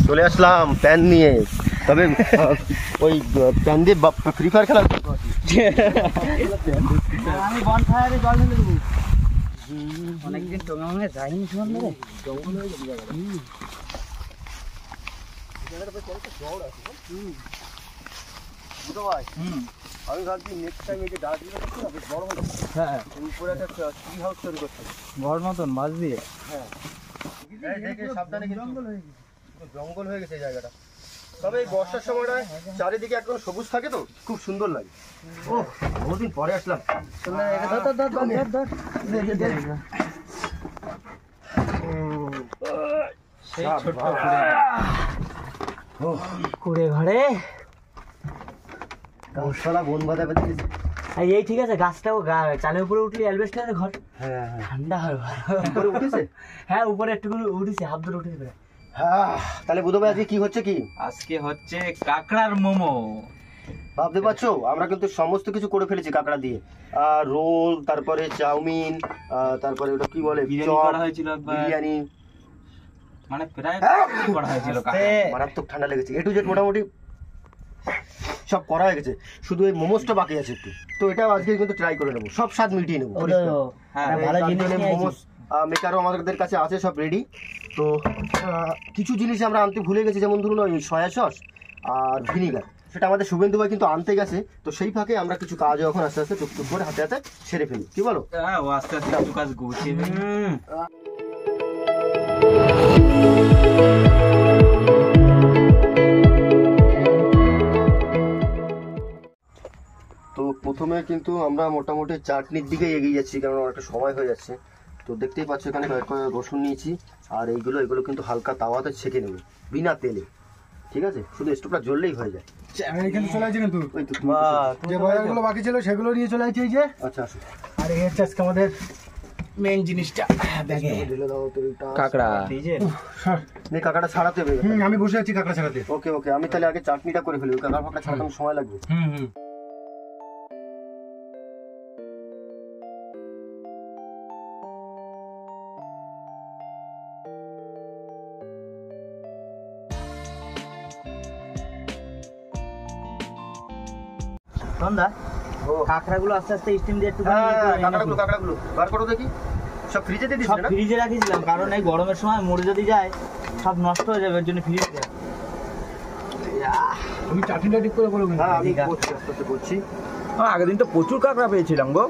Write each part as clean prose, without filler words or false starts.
চলে আসলাম প্যান নিয়ে, তবে ওই প্যান দিয়ে ফ্রি ফায়ার খেলা। আমি বনফায়ারে জল ঢেলে দেবো। অনেকদিন টঙ্গে যাইনি সুন্দর জঙ্গল হয়ে গেছে জায়গাটা। আমি ভাবছি নেক্সট টাইম এই যে দার্জিলিং করছি না, বেশ বড় মতো। হ্যাঁ, উপরে একটা ট্রি হাউস তৈরি করতে বড় মতন মাছ দিয়ে। হ্যাঁ, সাবধানে, জঙ্গল হয়ে গেছে এই জায়গাটা। তবে এই বর্ষার সময়টায় চারিদিকে একদম সবুজ থাকে তো খুব সুন্দর লাগে। ও বহুদিন পরে আসলাম। কুড়ে ঘরে বন বাঁধা বেঁধে। এই ঠিক আছে, গাছটাও চালের উপরে উঠলে অ্যালবেস্টারের ঘর। হ্যাঁ ঠান্ডা হয় উপরে উঠেছে। হ্যাঁ উপরে একটু উঠেছে, হাফ দূর উঠেছে। হ্যাঁ, তাহলে বুধ ভাই আজকে কি হচ্ছে? কি আজকে হচ্ছে কাঁকড়ার মোমো। ভাবতে পারছো আমরা কিন্তু সমস্ত কিছু করে ফেলেছি কাঁকড়া দিয়ে। রোল, তারপরে চাউমিন, তারপরে ওটা কি বলে, বিরিয়ানি, মানে প্রায় করা হয়েছিল। মারাত্মক ঠান্ডা লেগেছে। এ টু জেড মোটামুটি সব করা হয়ে গেছে, শুধু এই মোমোসটা বাকি আছে একটু। তো এটাও আজকে কিন্তু ট্রাই করে নেবো, সব স্বাদ মিটিয়ে নেবো। মোমোস মেকারও আমাদের কাছে আছে, সব রেডি। তো কিছু জিনিস আমরা আনতে ভুলে গেছি, যেমন ধরুন ওই সয়া সস আর ভিনিগার, সেটা আমাদের শুভেন্দু ভাই কিন্তু আনতে গেছে। তো সেই ফাঁকে আমরা কিছু কাজ এখন আস্তে আস্তে টুকটুক করে হাতে হাতে সেরে ফেলি, কি বলো? হ্যাঁ, ও আস্তে আস্তে কিছু কাজ গুছিয়ে তো প্রথমে কিন্তু আমরা মোটামুটি চাটনির দিকে এগিয়ে যাচ্ছি, কারণ অনেকটা সময় হয়ে যাচ্ছে। তো দেখতেই পাচ্ছ এখানে কয়েক রসুন নিয়েছি, আর এগুলো কিন্তু হালকা তাওয়াতে ছেঁকে নেব বিনা তেলে, ঠিক আছে? শুধু স্টোভটা জ্বললেই হয়ে যায়। এখানে চলে আসছি কিন্তু যে বয়ারগুলো বাকি ছিল সেগুলো নিয়ে চলে আসছি এই যে। আচ্ছা আসো। আর এই হচ্ছে আজকে আমাদের মেইন জিনিসটা, ব্যাগে ঢেলে দাও তেলটা। কাঁকড়া নে, কাঁকড়াটা ছাড়াতে হবে। আমি বসে আছি কাঁকড়া ছাড়াতে। ওকে ওকে, আমি তাহলে আগে চাটনিটা করে ফেলি, কাঁকড়া ফাঁকড়া ছাড়াতে সময় লাগবে। কাঁকড়াগুলো আস্তে আস্তে স্টিম দিয়ে একটু কাঁকড়াগুলো বার করো দেখি। সব ফ্রিজে দিয়ে দিয়েছি না? ফ্রিজে রাখিছিলাম, কারণ এই গরমের সময় মরে যদি যায় সব নষ্ট হয়ে যাবে, এর জন্য ফ্রিজে দেয়। আমি চাটনিটা ঠিক করে বলবো। হ্যাঁ, আমি করছি, আস্তে আস্তে করছি। আগের দিন তো প্রচুর কাঁকড়া পেয়েছিলাম গো।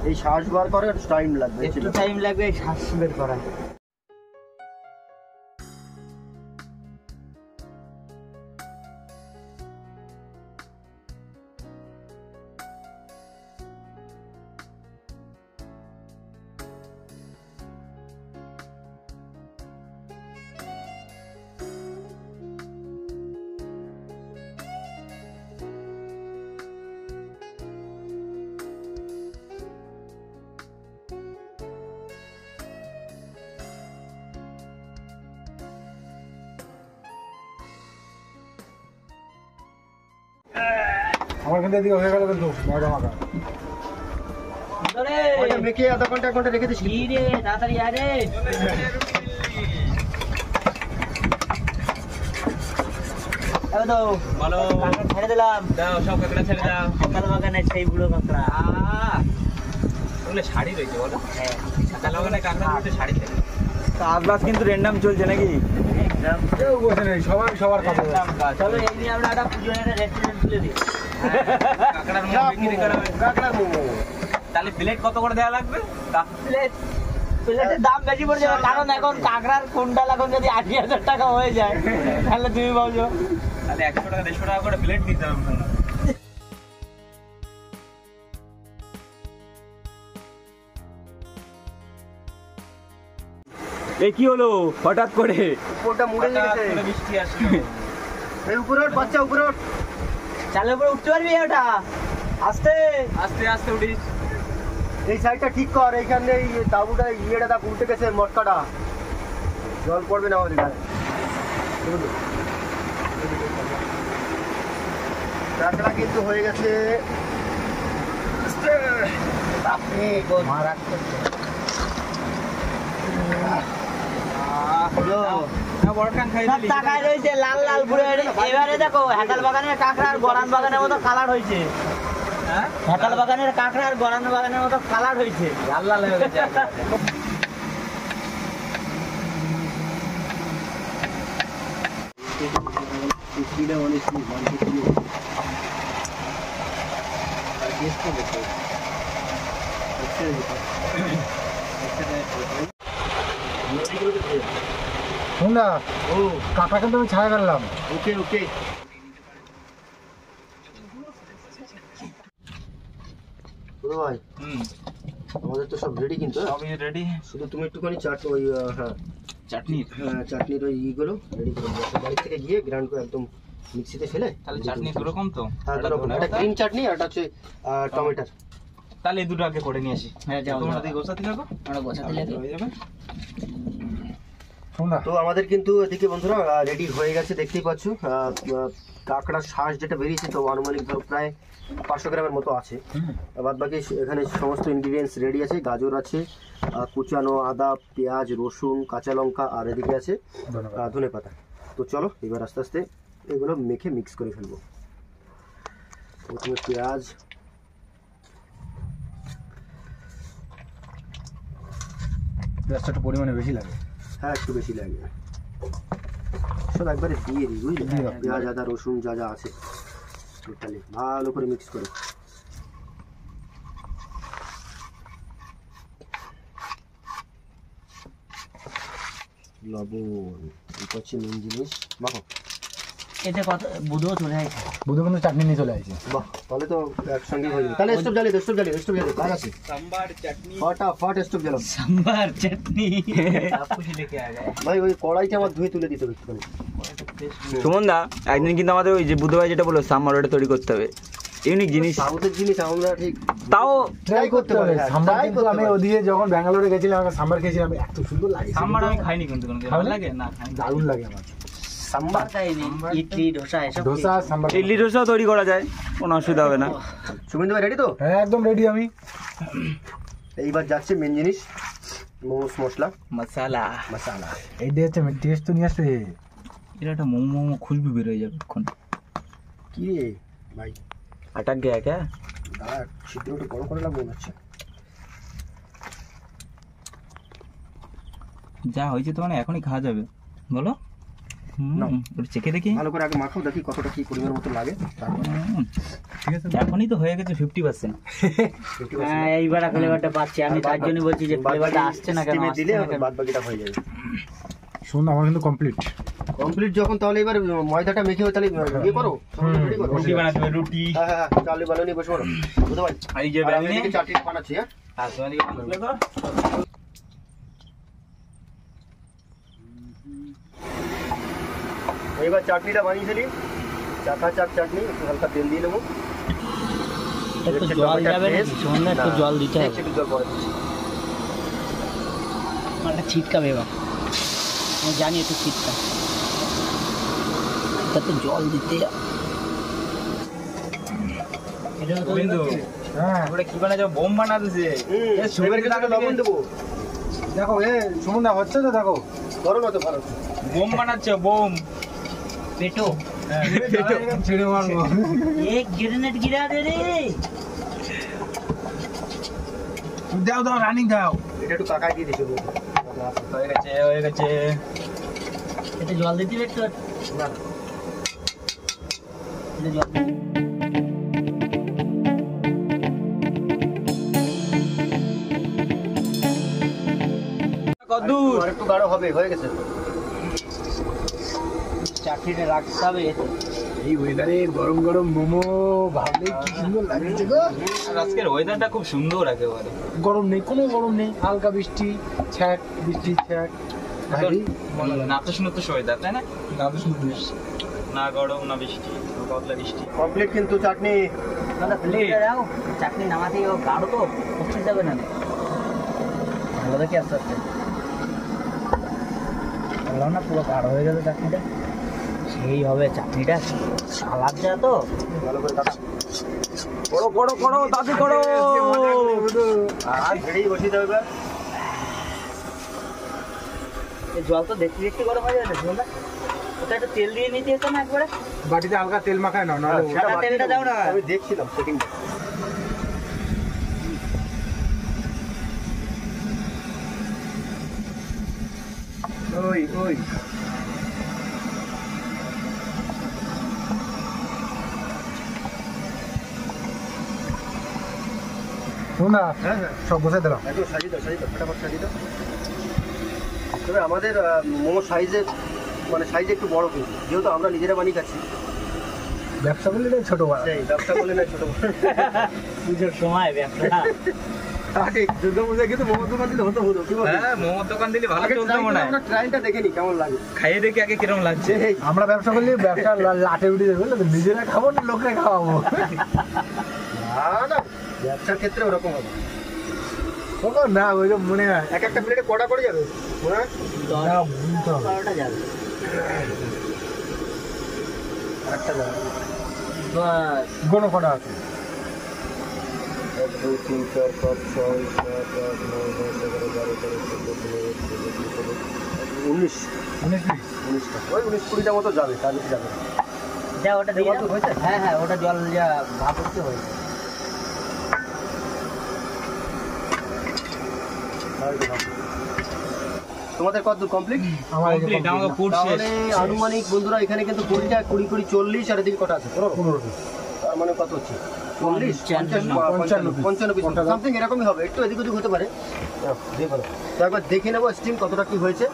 এই শ্বাস বার করে একটু টাইম লাগবে, একটু টাইম লাগবে এই শ্বাস বের করায়। আমার কিন্তু এদিকে হয়ে গেল কিন্তু মজা মাখা। মেখে আধা ঘন্টা 1 ঘন্টা রেখে দিচ্ছি। তাড়াতাড়ি আরে ছেড়ে দিলাম, সব কাঁকড়া ছেড়ে দাও। সকাল বাগানে সেই বুড়ো কাঁকড়া। ওগুলো শাড়ি রয়েছে বলো। হ্যাঁ, সকাল বাগানে কাঁকড়া রয়েছে, শাড়ি ছেড়ে। আজবাস কিন্তু র্যান্ডাম চলছে নাকি? কেউ বসে নেই, সবাই সবার কাছে। চলো এই নিয়ে আমরা একটা পুজোর একটা রেস্টুরেন্ট খুলে দিই। কাঁকড়ার মোমো বিক্রি করা হবে। কাঁকড়ার মোমো তাহলে প্লেট কত করে দেওয়া লাগবে? প্লেটের দাম বেশি পড়ে যাবে, কারণ এখন কাঁকড়ার কুইন্টাল এখন যদি 80,000 টাকা হয়ে যায়, তাহলে তুমি বলছো তাহলে 100 টাকা 150 টাকা করে প্লেট দিতে হবে। এ কি হলো হঠাৎ করে? উপরটা মুড়ে গেছে, বৃষ্টি আসলো। এই উপরে ওঠ বাচ্চা, উপরে ওঠ। চালের উপরে উঠতে পারবি? ওটা আস্তে আস্তে আস্তে উঠিস। এই সাইডটা ঠিক কর, এইখানে এই তাবুটা ইয়েটা দা উল্টে গেছে, মটকাটা জল পড়বে না আমাদের গায়ে। কাঁকড়া কিন্তু হয়ে গেছে। বড় টান খাই সব তাকায় রয়েছে লাল লাল পুরো। এবারে দেখো হেতাল বাগানের কাঁকড়া আর গরান বাগানের মতো কালার হয়েছে। হ্যাঁ হেতাল বাগানের কাঁকড়া আর গরান বাগানের মতো কালার হয়েছে। লাল লাল হয়ে গেছে শোন না, কাঁকড়া কিন্তু আমি ছাড়া ফেললাম। ওকে ওকে ভাই আমাদের তো সব রেডি কিন্তু সবই রেডি। শুধু তুমি একটুখানি চাট ওই হ্যাঁ চাটনি চাটনির ওই ইগুলো রেডি করে দিও বাড়ি থেকে গিয়ে গ্রাইন্ড করে একদম মিক্সিতে ফেলে তাহলে চাটনি দুরকম তো? হ্যাঁ দুরকম, একটা গ্রিন চাটনি আর একটা হচ্ছে টমেটোর। তাহলে এই দুটো আগে করে নিয়ে আসি। হ্যাঁ যাও তোমরা দিকে গোছাতে লাগো, আমরা গোছাতে লাগি। হয়ে যাবে। শোন না, তো আমাদের কিন্তু এদিকে বন্ধুরা রেডি হয়ে গেছে, দেখতেই পাচ্ছ। কাঁকড়ার শ্বাস যেটা বেরিয়েছে তো আনুমানিক ধরো প্রায় 500 গ্রামের মতো আছে। বাদ বাকি এখানে সমস্ত ইনগ্রিডিয়েন্টস রেডি আছে। গাজর আছে, কুচানো আদা, পেঁয়াজ, রসুন, কাঁচা লঙ্কা, আর এদিকে আছে ধনেপাতা। তো চলো এবার আস্তে আস্তে এগুলো মেখে মিক্স করে ফেলবো। প্রথমে পেঁয়াজ, পেঁয়াজটা একটু পরিমাণে বেশি লাগে। হ্যাঁ একটু বেশি লাগে, সব একবারে দিয়ে দিই বুঝলি। পেঁয়াজ, আদা, রসুন যা যা আছে টোটালি ভালো করে মিক্স করে। লবণ, এটা হচ্ছে মেন জিনিস। মাখো। এতে কত বুধও চলে আসছে। বুধে কিন্তু চাটনি নিয়ে চলে আসছে। বাহ, তাহলে তো একসঙ্গে হয়ে যাবে। তাহলে স্টোভ জ্বালিয়ে দাও, কাজ আছে। সাম্বার চাটনি ফটাফট স্টোভ জ্বালাও সাম্বার চাটনি সব কিছু লেকে আ যায়। ভাই। ওই কড়াইটা আমার ধুয়ে তুলে দিতে হবে একটুখানি। সুমন দা, একদিন কিন্তু আমাদের ওই যে বুধবার যেটা বললো সাম্বার, ওটা তৈরি করতে হবে। ইউনিক জিনিস, সাউথের জিনিস আমরা ঠিক তাও ট্রাই করতে হবে। হ্যাঁ, সাম্বার try কিন্তু করতে আমি পারি। ওদিকে যখন ব্যাঙ্গালোরে গেছিলাম, আমাকে সাম্বার খেয়েছিলাম, এত সুন্দর লাগে। সাম্বার আমি খাইনি কিন্তু কোনোদিন। ভালো লাগে না? খাইনি। দারুণ লাগে আমার। সাম্বার খাইনি, ইডলি ডোসা এসব ধোসা, সাম্বার। ইডলি ডোসাও তৈরি করা যায়, কোনো অসুবিধা হবে না। সুমিন্দু ভাই রেডি তো? হ্যাঁ একদম রেডি আমি। এইবার যাচ্ছে মেন জিনিস, মোমোস মশলা মশলা মশালা। এই দিয়ে হচ্ছে টেস্ট তো নিয়ে আসবে। এটা একটা মোমো মোমো খুশবু বের হয়ে যাবে এখন। কি রে ভাই, আটক গেয়া ক্যা? দাঁড়া, শীতটা একটু গরম করে লাগবে মনে হচ্ছে। যা হয়েছে তো মানে এখনই খাওয়া যাবে, বলো? ওটা চেখে দেখি। ভালো করে আগে মাখাও, দেখি কতটা কি পরিমাণ মতো লাগে। তারপর ঠিক আছে, এখনই তো হয়ে গেছে 50%। হ্যাঁ এইবার ফ্লেভারটা পাচ্ছি আমি, তার জন্য বলছি যে ফ্লেভারটা আসছে না কেন, স্টিমে দিলে আসছে না কেন? বাদ বাকিটা হয়ে যাবে। শোন, আমার কিন্তু কমপ্লিট। কমপ্লিট যখন, তাহলে এবার ময়দাটা মেখে তাহলে ইয়ে করো, রেডি করো। রুটি বানাতে হবে, রুটি। হ্যাঁ হ্যাঁ, চালে বানাও নিয়ে বসে পড়ো বুঝতে ভাই। এই যে আর আমি ব্যাঙে এদিকে চাটনি বানাচ্ছি। হ্যাঁ আর তোমার দিকে বানালে তো এবার চাটনিটা বানিয়ে ফেলি। চাকা চাক চাটনি, একটু হালকা তেল দিয়ে নেবো। একটু জল যাবে নাকি? সন্ধ্যা একটু জল দিতে হবে, একটু জল পরে দিচ্ছি। একটা ছিটকাবে এবার। আমি জানি একটু ছিটকা, তাতে জল দিতে। এটা তো গোবিন্দ, হ্যাঁ ওটা কি বানাচ্ছে? বোম বানাতেছে। এবার কিন্তু লবণ দেবো। দেখো, সুমন দা হচ্ছে তো, দেখো। করো না তো ভালো। বোম বানাচ্ছে, বোম। পেটো ছেড়ে মারবো। এক গ্রেনেড গিরা দে রে। দাও দাও, রানিং দাও। এটা একটু কাকাই দিয়ে দিচ্ছি। হয়ে গেছে, হয়ে গেছে। এটা জল দিতে হবে একটু। না এটা জল কদ্দূর? আর একটু গাঢ় হবে, হয়ে গেছে। চাটনিটা রাখতে হবে। এই ওয়েদারে গরম গরম মোমো ভাবলে কি সুন্দর লাগছে গো। আর আজকের ওয়েদারটা খুব সুন্দর একেবারে। গরম নেই, কোনো গরম নেই, হালকা বৃষ্টি ছ্যাক, বৃষ্টি ছ্যাক। ভাই নাতস ওয়েদার, তাই না? না গরম না বৃষ্টি, না বদলা বৃষ্টি। কমপ্লিট কিন্তু চাটনি। দাদা প্লেটটা দাও, চাটনি নামাতেই ও গাঢ় তো পচে যাবে না। ভালো দেখে আস্তে আস্তে বললাম না, পুরো গাঢ় হয়ে গেছে চাটনিটা। সেই হবে চাটনিটা, সালাদ যা তো। ভালো করে কাটা। করো করো করো, তাড়াতাড়ি করো। আর রেডি বসিয়ে দাও এবার। এই জল তো দেখতে দেখতে গরম হয়ে যাচ্ছে সুমনদা। ওটা একটু তেল দিয়ে নিতে হতো না একবারে? বাটিতে হালকা তেল মাখায় না, নাহলে সেটা সাদা তেলটা দাও না। আমি দেখছিলাম সেটিংটা। ওই ওই শোন না, হ্যাঁ হ্যাঁ সব বসে দিলাম। একদম সাজিয়ে দাও ফটাফট সাজিয়ে দাও। তবে আমাদের মোমো সাইজের মানে সাইজে একটু বড় কিন্তু, যেহেতু আমরা নিজেরা বানিয়ে খাচ্ছি। ব্যবসা করলে এটা ছোট বড়। সেই ব্যবসা করলে না ছোট বড়। পুজোর সময় ব্যবসা। ঠিক দুর্গা পূজায় কিন্তু মোমো দোকান দিলে হতো কি বলবো? হ্যাঁ মোমোর দোকান দিলে ভালো আগে চলতো মনে হয়। আমরা ট্রাইলটা দেখে নি কেমন লাগে। খাইয়ে দেখি আগে কিরকম লাগছে। সেই আমরা ব্যবসা করলে ব্যবসা লাটে উঠে যাবে, বুঝলে তো? নিজেরা খাবো না লোকরা খাওয়াবো। না ব্যবসার ক্ষেত্রে ওরকম হবে তখন না, ওই যে মনে হয় এক একটা প্লেটে কটা করে যাবে মনে হয়? না, বুঝতে হবে। 12টা যাবে। একটা যাবে বাস। কোনো কটা আছে? 1 2 3 4 5 6 7 8 9 10 11 12 13 14 15 19টা ওই 19-20টা মতো যাবে, তার বেশি যাবে না। যা ওটা দিয়ে দাও। হয়েছে? হ্যাঁ হ্যাঁ, ওটা জল যা ভাপ উঠতে হয়েছে। তোমাদের কত কমপ্লিট? আমার এই যে কমপ্লিট, আমাকে ফুড শেষ। তাহলে আনুমানিক বন্ধুরা এখানে কিন্তু 20টা 20 40 আর এদিকে কটা আছে 15 তার মানে কত হচ্ছে 40 55 পিস সামথিং এরকমই হবে, একটু এদিক ওদিক হতে পারে। তো একবার দেখে নেবো স্টিম কতটা কি হয়েছে।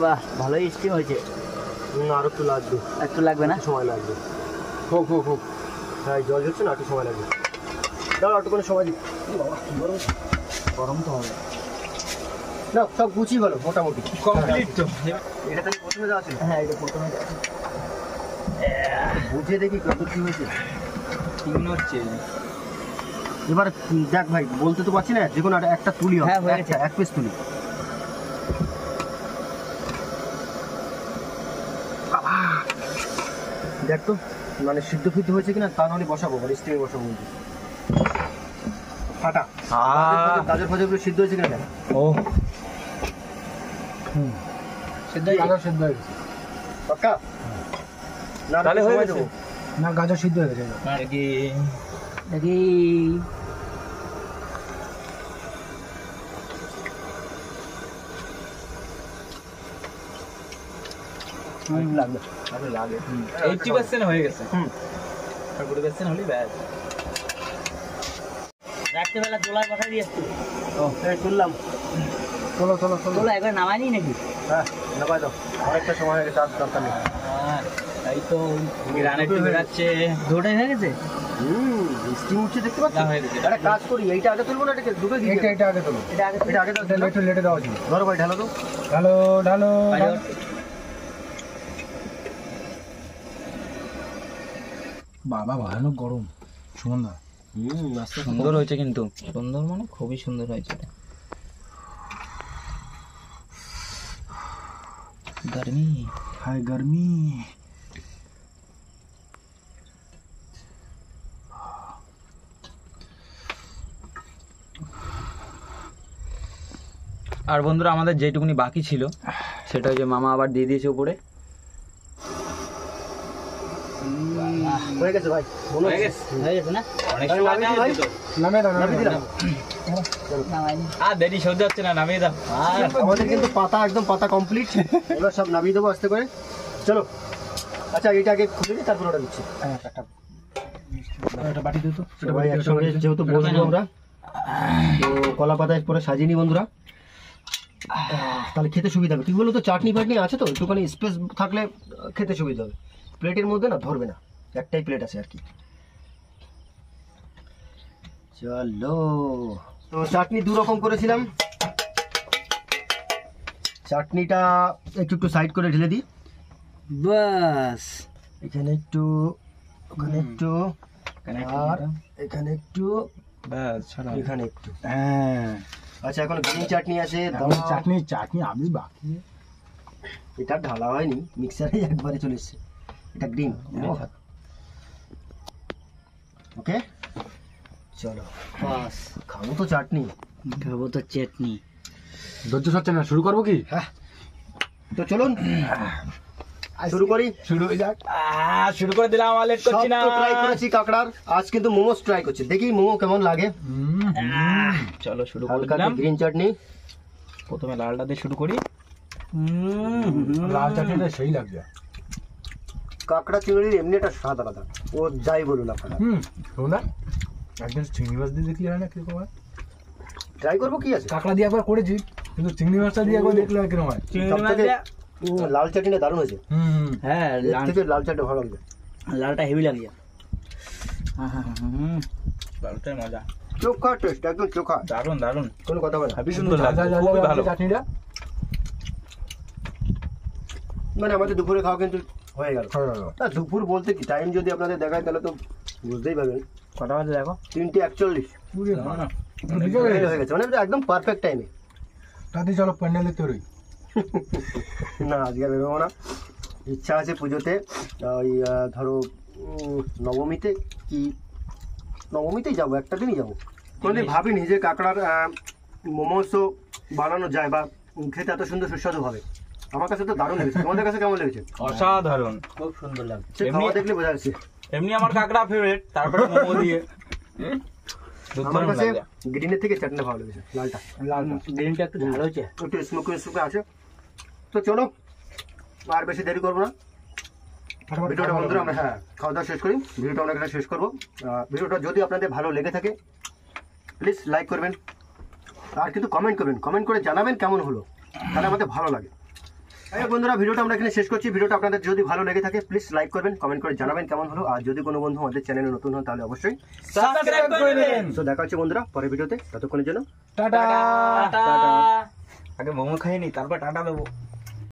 বাহ, ভালোই স্টিম হয়েছে। আর একটু লাগবে, একটু লাগবে না? একটু সময় লাগবে। হোক হ্যাঁ, জল হচ্ছে না, একটু সময় লাগবে। দাও একটুখানি সময় দিই। বাবা কি গরম তো হবে না, সব গুছিয়ে গেল মোটামুটি কমপ্লিট তো। এটা তাহলে প্রথমে দেওয়া ছিল। হ্যাঁ, এটা প্রথমে দাও। বুঝে দেখি কত কি হয়েছে। কি মনে হচ্ছে? এবার দেখ ভাই, বলতে তো পারছি না, যে কোনো একটা তুলি হবে। হ্যাঁ, হয়ে গেছে। এক পিস তুলি। দেখ তো মানে সিদ্ধ ফিদ্ধ হয়েছে কিনা, তা নাহলে বসাবো মানে স্টিমে বসাবো কিন্তু। ফাটা গাজর ফাজরগুলো সিদ্ধ হয়েছে কিনা দেখ। ও সিদ্ধ হয়েছে? গাজর সিদ্ধ হয়ে গেছে। পাক্কা না? তাহলে হয়ে সময় গেছে। দেবো। না, গাজর সিদ্ধ হয়ে গেছে। দেখি দেখি। লাগবে আরে লাগে 80% হয়ে গেছে। হুম 40% হলেই ব্যাস। রাত্রেবেলা চোলায় পাঠাই দিয়ে আসছি। এই তুললাম। চলো চোলা একবার নামাইনি নাকি? হ্যাঁ নামাই দাও, অনেকটা সময় হয়ে গেছে, আর দরকার নেই। হ্যাঁ, তাই তো গ্রানেট বেরাচ্ছে। দুটোই হয়ে গেছে? স্টিম উঠছে দেখতে পাচ্ছ? না, হয়ে গেছে। একটা কাজ করি, এইটা আগে তুলবো না, এটাকে দুটো দিয়ে এটা এটা আগে তোলো। এটা আগে এটা আগে দাও, এটা একটু লেটে দেওয়া ছিল। ধরো ভাই, ঢালো তো। ঢালো ঢালো আরে, বাবা ভয়ানক গরম। সুমনদা সুন্দর হয়েছে কিন্তু, সুন্দর মানে খুবই সুন্দর হয়েছে। গরমি হায় গরমি। আর বন্ধুরা আমাদের যেটুকুনি বাকি ছিল সেটা হচ্ছে মামা আবার দিয়ে দিয়েছে উপরে। হয়ে গেছে ভাই, হয়ে গেছে। হয়ে গেছে না? অনেক তাহলে সময় নামিয়ে দিই নেয় ভাই? তো। নামে দাও, নামে নামিয়ে দিলাম। নামাইনি। আর দেরি সহ্য হচ্ছে না, নামিয়ে দাও। আর আমাদের কিন্তু পাতা একদম পাতা কমপ্লিট। এবার সব নামিয়ে দেবো আস্তে করে। চলো, আচ্ছা এটা আগে খুলে দিই, তারপর ওটা দিচ্ছি। এটা বাটি দিও তো। এটা সবাই বাটি একসঙ্গে যেহেতু বসবো আমরা, তো কলা পাতায় পরে সাজিয়ে নিই বন্ধুরা, তাহলে খেতে সুবিধা হবে। কি বলো তো, চাটনি ফাটনি আছে তো, একটুখানি স্পেস থাকলে খেতে সুবিধা হবে। প্লেটের মধ্যে না ধরবে না, একটাই প্লেট আছে আর কি। চলো, তো চাটনি দু রকম করেছিলাম। চাটনিটা একটু একটু সাইড করে ঢেলে দিই। বাস। এখানে একটু, ওখানে একটু, আর এখানে একটু, ব্যাস ছাড়া। এখানে একটু। হ্যাঁ, আচ্ছা, এখন গ্রিন চাটনি আছে। চাটনি চাটনি আমি বাকি। এটা ঢালা হয়নি, মিক্সারে একবারে চলে এসছে। এটা গ্রিন। ওকে, চলো বাস। খাবো তো চাটনি। খাবো তো চাটনি। ধৈর্য সচ্ছে না, শুরু করবো কি? তো চলুন শুরু করি। শুরু হয়ে যাক। শুরু করে দিলাম, আমার লেট সব করছি না। তো ট্রাই করেছি কাঁকড়ার, আজ কিন্তু মোমোস ট্রাই করছি, দেখি মোমো কেমন লাগে। চলো শুরু করে হালকা দিলাম। গ্রিন চাটনি, প্রথমে লালটা দিয়ে শুরু করি। লাল চাটনিটা সেই লাগছে। কাঁকড়া চিংড়ির এমনি একটা স্বাদ আলাদা, ও যাই বলুন আপনারা। শোন না, একদিন চিংড়ি মাছ দিয়ে দেখলি হয় না কিরকম হয়? ট্রাই করবো, কি আছে। কাঁকড়া দিয়ে একবার করেছি, কিন্তু চিংড়ি মাছটা দিয়ে একবার দেখলে কিরকম হয়। চিংড়ি সব মাছ থেকে দিয়ে- লাল চাটনিটা দারুণ হয়েছে, হ্যাঁ এর থেকে লাল চাটনি ভালো লাগছে। লালটা হেভি লাগছে। লালটাই মজা, চোখা টেস্ট, একদম চোখা, দারুন দারুন, কোনো কথা বলে না। খুবই সুন্দর যা লাগছে, যা খুবই ভালো। চাটনিটা মানে আমাদের দুপুরে খাওয়া কিন্তু হয়ে গেল। ভালো লাগলো। না দুপুর বলতে কি, টাইম যদি আপনাদের দেখায় তাহলে তো বুঝতেই পারবেন, কটা বাজে দেখো? 3:41 পুরে না, না। হয়ে গেছে, মানে একদম পারফেক্ট টাইমে। তাতে চলো প্যান্ডেলে তৈরি। না আজকে আর বেরোবো না, ইচ্ছা আছে পুজোতে, ওই ধরো নবমীতে, কি নবমীতেই যাবো, একটা দিনই যাবো। কোনোদিন ভাবিনি যে কাঁকড়ার মোমোসও বানানো যায় বা খেতে এত সুন্দর সুস্বাদু হবে। আমার কাছে তো দারুণ লেগেছে, তোমাদের কাছে কেমন লেগেছে? অসাধারণ, খুব সুন্দর লাগছে। সে খাওয়া দেখলে বোঝা যাচ্ছে। এমনি আমার কাঁকড়া ফেভারিট, তারপরে মোমো দিয়ে আমার দুর্দান্ত কাছে লাগছে। গ্রিনের থেকে চাটনি ভালো লেগেছে, লালটা গ্রিনটা একটু ঝাল হয়েছে। একটু স্মোকি স্মোকি আছে। তো চলো আর বেশি দেরি করবো না, ভিডিওটা বন্ধুরা আমরা খাওয়া দাওয়া শেষ করি। ভিডিওটা আমরা এখানে শেষ করবো। ভিডিওটা যদি আপনাদের ভালো লেগে থাকে প্লিজ লাইক করবেন, আর কিন্তু কমেন্ট করবেন, কমেন্ট করে জানাবেন কেমন হলো, তাহলে আমাদের ভালো লাগে। তাই বন্ধুরা ভিডিওটা আমরা এখানে শেষ করছি। ভিডিওটা আপনাদের যদি ভালো লেগে থাকে প্লিজ লাইক করবেন, কমেন্ট করে জানাবেন কেমন হলো, আর যদি কোনো বন্ধু আমাদের চ্যানেলে নতুন হন তাহলে অবশ্যই। সাবস্ক্রাইব করে দেন। তো দেখা হচ্ছে বন্ধুরা পরের ভিডিওতে, ততক্ষণের জন্য টাটা। টাটা। আগে মোমো খাইনি, তারপর টাটা দেবো।